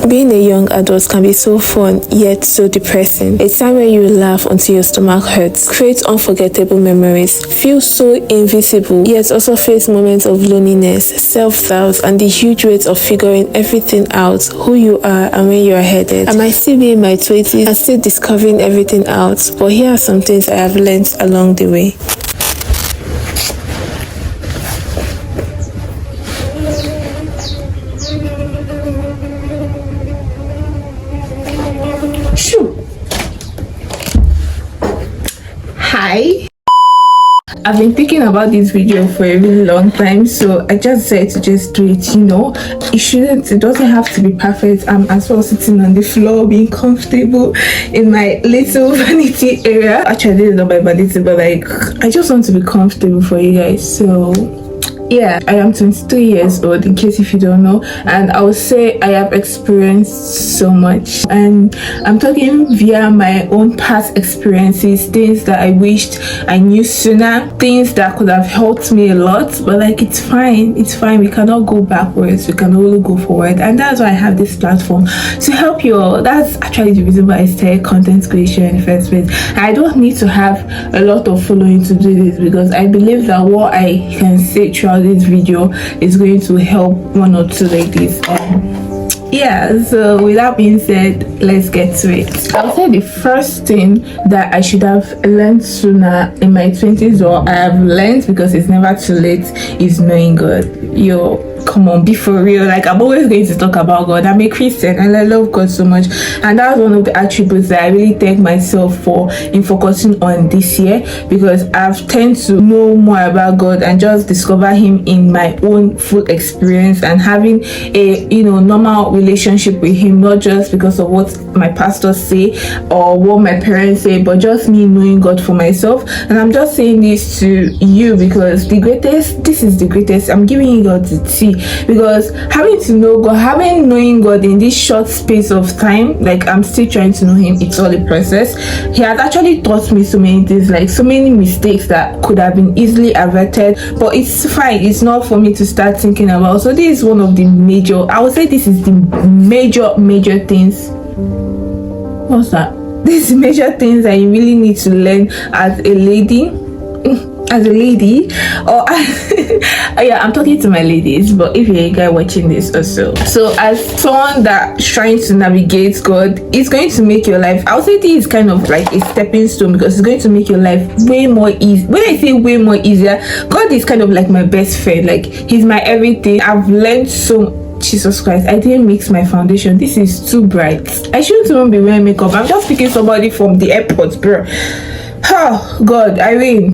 Being a young adult can be so fun, yet so depressing. A time where you laugh until your stomach hurts, create unforgettable memories, feel so invisible, yet also face moments of loneliness, self-doubt, and the huge weight of figuring everything out, who you are and where you are headed. I might still be in my 20s and still discovering everything out, but here are some things I have learned along the way. Hi, I've been thinking about this video for a really long time, so I just said to just do it. It doesn't have to be perfect. I'm as well sitting on the floor being comfortable in my little vanity area. Actually, this is not my vanity, but like I just want to be comfortable for you guys. So yeah, I am 22 years old, in case if you don't know, and I would say I have experienced so much, and I'm talking via my own past experiences, things that I wished I knew sooner, things that could have helped me a lot, but like it's fine, we cannot go backwards, we can only go forward, and that's why I have this platform to help you all. That's actually the reason why I started content creation in the first place. I don't need to have a lot of following to do this, because I believe that what I can say throughout this video is going to help one or two ladies. Yeah, so with that being said, let's get to it. I'll say the first thing that I should have learned sooner in my 20s, or I have learned because it's never too late, is knowing God. Come on, be for real. Like, I'm always going to talk about God. I'm a Christian and I love God so much, and that's one of the attributes that I really thank myself for in focusing on this year, because I've tend to know more about God and just discover him in my own full experience, and having a normal relationship with him, not just because of what my pastors say or what my parents say, but just me knowing God for myself. And I'm just saying this to you because this is the greatest. I'm giving you God the tea, because having to know God, knowing God in this short space of time, like I'm still trying to know him, it's all a process. He has actually taught me so many things, like so many mistakes that could have been easily averted, but it's fine. It's not for me to start thinking about. So this is one of the major, I would say this is the major things. What's that? These major things that you really need to learn as a lady, or yeah, I'm talking to my ladies, but if you're a guy watching this also, so as someone that's trying to navigate God, it's going to make your life, I would say this is kind of like a stepping stone, because it's going to make your life way more easy. When I say way more easier, God is kind of like my best friend, like he's my everything. I've learned so. Jesus Christ, I didn't mix my foundation. This is too bright. I shouldn't even be wearing makeup. I'm just picking somebody from the airport, bro. Oh God, Irene.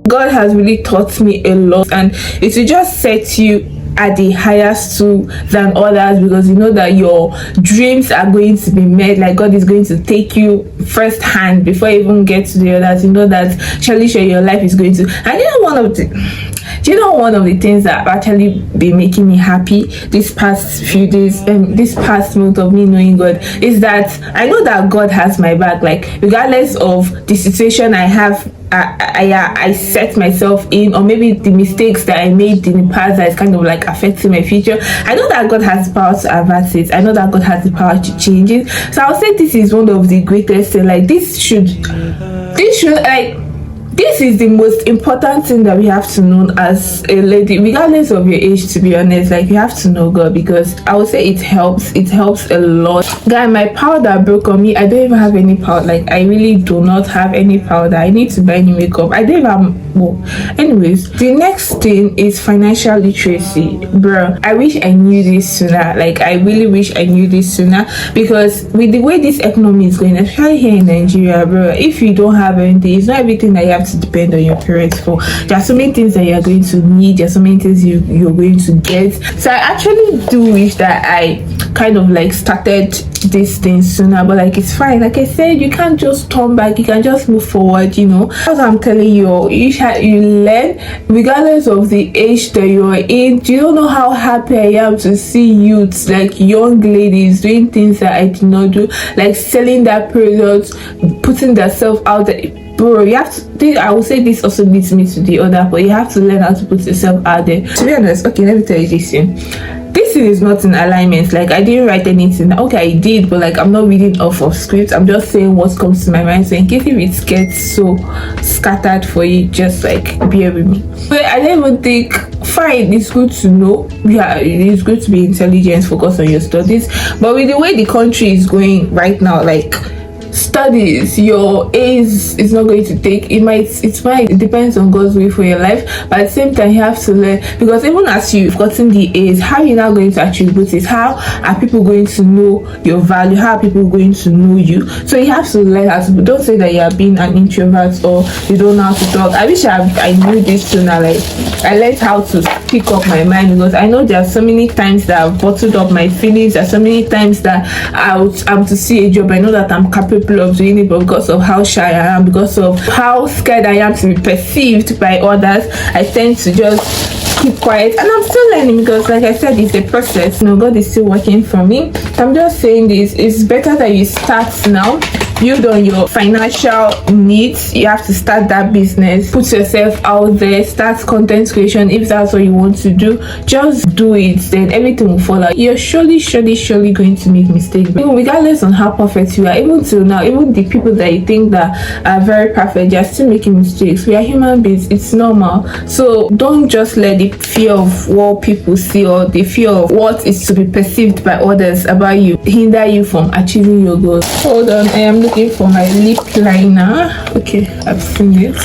God has really taught me a lot, and it will just set you at the highest stool than others, because you know that your dreams are going to be met. Like God is going to take you first hand before you even get to the others. You know that surely your life is going to. And one of the things that have actually been making me happy this past few days and this past month of me knowing God is that I know that God has my back. Like regardless of the situation I have, I set myself in, or maybe the mistakes that I made in the past that is kind of like affecting my future, I know that God has the power to avert it. I know that God has the power to change it. So I'll say this is one of the greatest things. Like this is the most important thing that we have to know as a lady, regardless of your age, to be honest. Like you have to know God, because I would say it helps a lot. Guy, my powder broke on me. I don't even have any powder. Like I really do not have any powder. I need to buy new makeup. I don't even have. Anyways, the next thing is financial literacy, bro. I wish I knew this sooner. Like I really wish I knew this sooner, because with the way this economy is going, especially here in Nigeria, bro, if you don't have anything, it's not everything that you have to depend on your parents for. There are so many things that you're going to need. There are so many things you're going to get. So I actually do wish that I kind of like started this thing sooner, but like it's fine. Like I said, you can't just turn back, you can just move forward. As I'm telling you, you learn regardless of the age that you're in. You don't know how happy I am to see youths, like young ladies, doing things that I did not do, like selling their products, putting themselves out there. Bro, you have to, I will say this also leads me to the other, but you have to learn how to put yourself out there. To be honest, okay, let me tell you this thing. this thing is not in alignment. Like, I didn't write anything. Okay, I did, but like, I'm not reading off of script. I'm just saying what comes to my mind. So in case if it gets so scattered for you, just like bear with me. But I don't even think, fine, it's good to know. Yeah, it's good to be intelligent, focus on your studies. But with the way the country is going right now, like, studies, your A's is not going to take, it's fine, it depends on God's will for your life, but at the same time you have to learn, because even as you've gotten the A's, how are you now going to attribute it? How are people going to know your value? How are people going to know you? So you have to learn how to, don't say that you are being an introvert or you don't know how to talk. I wish I knew this sooner. Like, I learned how to pick up my mind, because I know there are so many times that I've bottled up my feelings. There are so many times that I'm to see a job, I know that I'm capable of doing it, but because of how shy I am, because of how scared I am to be perceived by others, I tend to just keep quiet. And I'm still learning, because like I said, it's a process. You know, God is still working for me. I'm just saying this, it's better that you start now, build on your financial needs. You have to start that business, put yourself out there, start content creation. If that's what you want to do, just do it, then everything will follow. You're surely going to make mistakes, but regardless on how perfect you are, even till now, even the people that you think that are very perfect, they are still making mistakes. We are human beings, it's normal. So don't just let the fear of what people see or the fear of what is to be perceived by others about you hinder you from achieving your goals. Hold on, I am looking for my lip liner. Okay, I've seen it.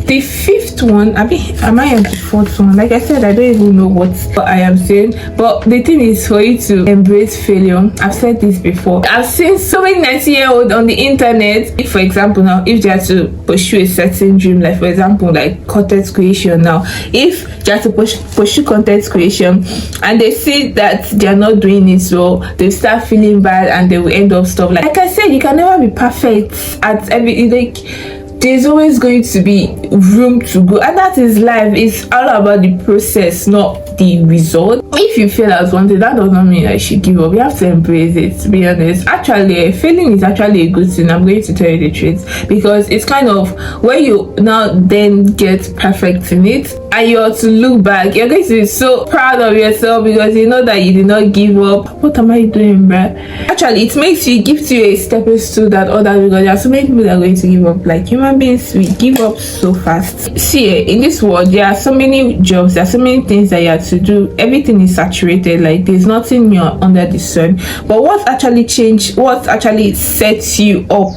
The fifth one, am I on the fourth one? Like I said, I don't even know what I am saying, but the thing is for you to embrace failure. I've said this before. I've seen so many 90-year-olds on the internet. If, for example, now, if they are to pursue a certain dream, like for example, like content creation now, if they are to pursue content creation and they see that they are not doing it well, they start feeling bad and they will end up stuff. Like I said, you can never be perfect at every, like, there's always going to be room to grow, and that is life. It's all about the process, not the result. If you fail at one thing, that does not mean I should give up. You have to embrace it, to be honest. Actually, failing is actually a good thing. I'm going to tell you the truth, because it's kind of when you now then get perfect in it and you're to look back, you're going to be so proud of yourself, because you know that you did not give up. What am I doing, bruh? Actually, it makes you, gives you a stepping stool that others, because there are so many people that are going to give up. Like, human beings, we give up so fast. See, in this world, there are so many jobs, there are so many things that you have to do. Everything is saturated. Like, there's nothing new under the sun. But what actually changed, what actually sets you up,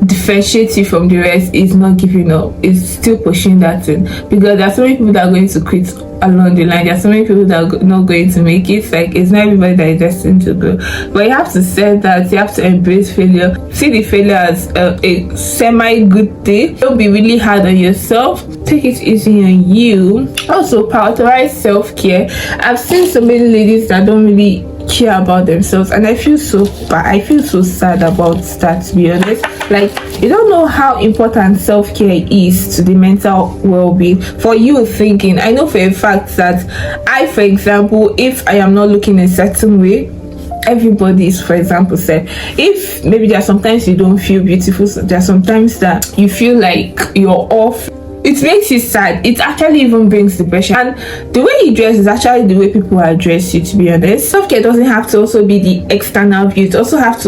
differentiates you from the rest, is not giving up. It's still pushing that thing, because there are so many people that are going to quit along the line. There are so many people that are not going to make it. Like, it's not everybody that is destined to go, but you have to say that you have to embrace failure. See the failure as a semi good thing. Don't be really hard on yourself. Take it easy on you. Also, prioritize self-care. I've seen so many ladies that don't really care about themselves, and I feel so bad. I feel so sad about that, to be honest. Like, you don't know how important self-care is to the mental well-being. For you thinking, I know for a fact that for example, if I am not looking a certain way, everybody is, for example, said, if maybe there are sometimes you don't feel beautiful, there are sometimes that you feel like you're off, it makes you sad. It actually even brings depression. And the way you dress is actually the way people address you, to be honest. Self-care doesn't have to also be the external view. You also have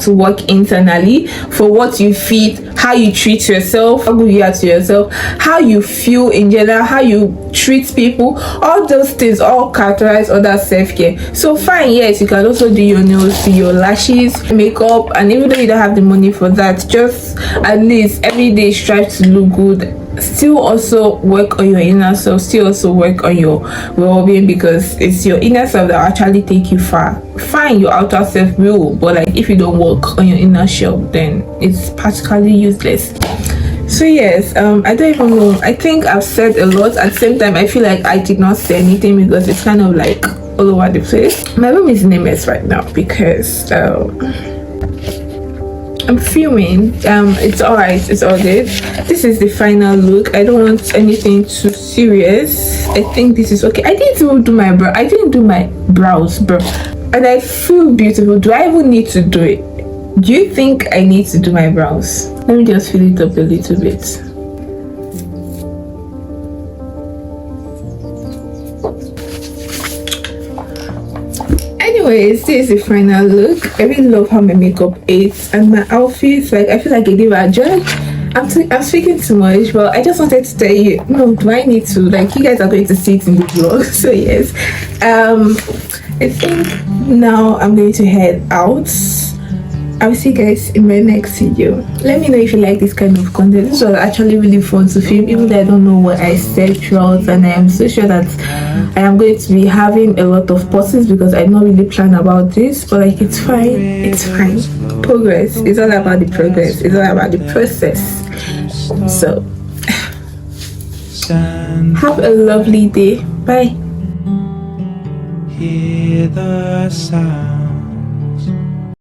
to work internally for what you feed, how you treat yourself, how good you are to yourself, how you feel in general, how you treat people. All those things all characterize other self-care. So fine, yes, you can also do your nails, do your lashes, makeup, and even though you don't have the money for that, just at least every day strive to look good. Still also work on your inner self, still also work on your well-being, because it's your inner self that will actually take you far. Fine, your outer self will, but like, if you don't work on your inner self, then it's practically useless. So yes, I don't even know, I think I've said a lot. At the same time, I feel like I did not say anything, because it's kind of like all over the place. My room is in a mess right now because I'm filming. It's all right, it's all good. This is the final look. I don't want anything too serious. I think this is okay. I didn't even do my brow. I didn't do my brows, bro, and I feel beautiful. Do I even need to do it? Do you think I need to do my brows? Let me just fill it up a little bit. Anyways, this is the final look. I really love how my makeup is and my outfits. Like, I feel like I gave a judge. I'm speaking too much, but I just wanted to tell you, no, do I need to? Like, you guys are going to see it in the vlog. So yes, I think now I'm going to head out. I'll see you guys in my next video. Let me know if you like this kind of content. This was actually really fun to film, even though I don't know what I said throughout, and I am so sure that I am going to be having a lot of pauses because I don't really plan about this, but like, it's fine. It's fine. Progress. It's all about the progress. It's all about the process. So have a lovely day. Bye. Hear the sound